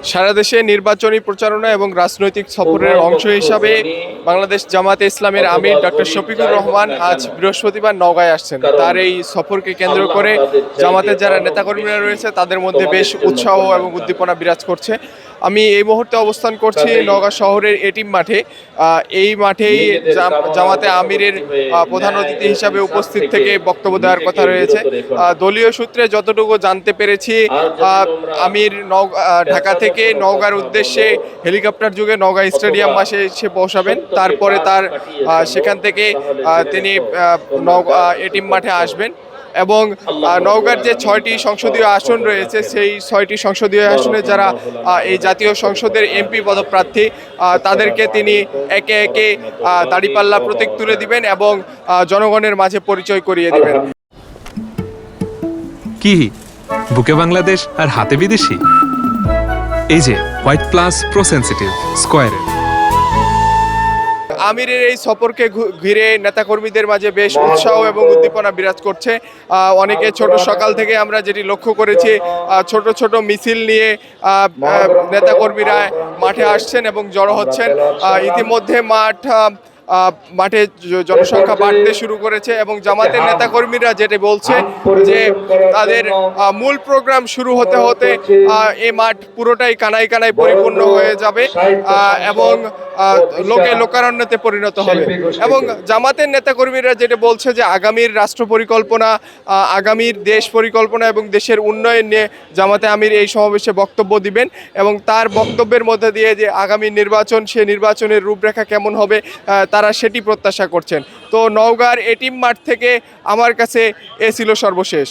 সারা দেশে নির্বাচনী প্রচারণা এবং রাজনৈতিক সফরের অংশ হিসাবে বাংলাদেশ জামাতে ইসলামের আমির ডক্টর শফিকুর রহমান আজ বৃহস্পতিবার নওগাঁয় আসছেন। তার এই সফরকে কেন্দ্র করে জামাতের যারা নেতাকর্মীরা রয়েছে তাদের মধ্যে বেশ উৎসাহ এবং উদ্দীপনা বিরাজ করছে। আমি এই মুহূর্তে অবস্থান করছি নওগাঁ শহরের এটিম মাঠে। এই মাঠেই জামাতে আমিরের প্রধান অতিথি হিসাবে উপস্থিত থেকে বক্তব্য দেওয়ার কথা রয়েছে। দলীয় সূত্রে যতটুকু জানতে পেরেছি, আমির ঢাকা থেকে নওগাঁর উদ্দেশ্যে হেলিকপ্টার যুগে নওগাঁ স্টেডিয়াম মাসে এসে পৌঁছাবেন। তারপরে তার সেখান থেকে তিনি এটিম মাঠে আসবেন এবং নওগাঁর যে 6টি সংসদীয় আসন রয়েছে সেই 6টি সংসদীয় আসনে যারা এই জাতীয় সংসদের এমপি পদপ্রার্থী তাদেরকে তিনি একে একে দাঁড়িপাল্লা প্রতীক তুলে দিবেন এবং জনগণের মাঝে পরিচয় করিয়ে দিবেন। কি বুকে বাংলাদেশ আর হাতে বিদেশি? এই যে হোয়াইট প্লাস প্রো সেনসিটিভ স্কয়ারের। আমিরের এই সফরকে ঘিরে নেতাকর্মীদের মাঝে বেশ উৎসাহ এবং উদ্দীপনা বিরাজ করছে। অনেকে ছোট সকাল থেকে আমরা যেটি লক্ষ্য করেছি, ছোট ছোট মিছিল নিয়ে নেতাকর্মীরা মাঠে আসছেন এবং জড়ো হচ্ছেন। ইতিমধ্যে মাঠে জনসংখ্যা বাড়তে শুরু করেছে এবং জামাতের নেতাকর্মীরা যেটা বলছে যে তাদের মূল প্রোগ্রাম শুরু হতে হতে এই মাঠ পুরোটাই কানায় কানায় পরিপূর্ণ হয়ে যাবে এবং লোকারণ্যতে পরিণত হবে। এবং জামাতের নেতাকর্মীরা যেটা বলছে যে আগামীর রাষ্ট্র পরিকল্পনা, আগামীর দেশ পরিকল্পনা এবং দেশের উন্নয়ন নিয়ে জামাতে আমির এই সমাবেশে বক্তব্য দিবেন এবং তার বক্তব্যের মধ্যে দিয়ে যে আগামী নির্বাচন, সে নির্বাচনের রূপরেখা কেমন হবে তারা সেটি প্রত্যাশা করছেন। তো নওগাঁর এটিম মাঠ থেকে আমার কাছে এ ছিল সর্বশেষ।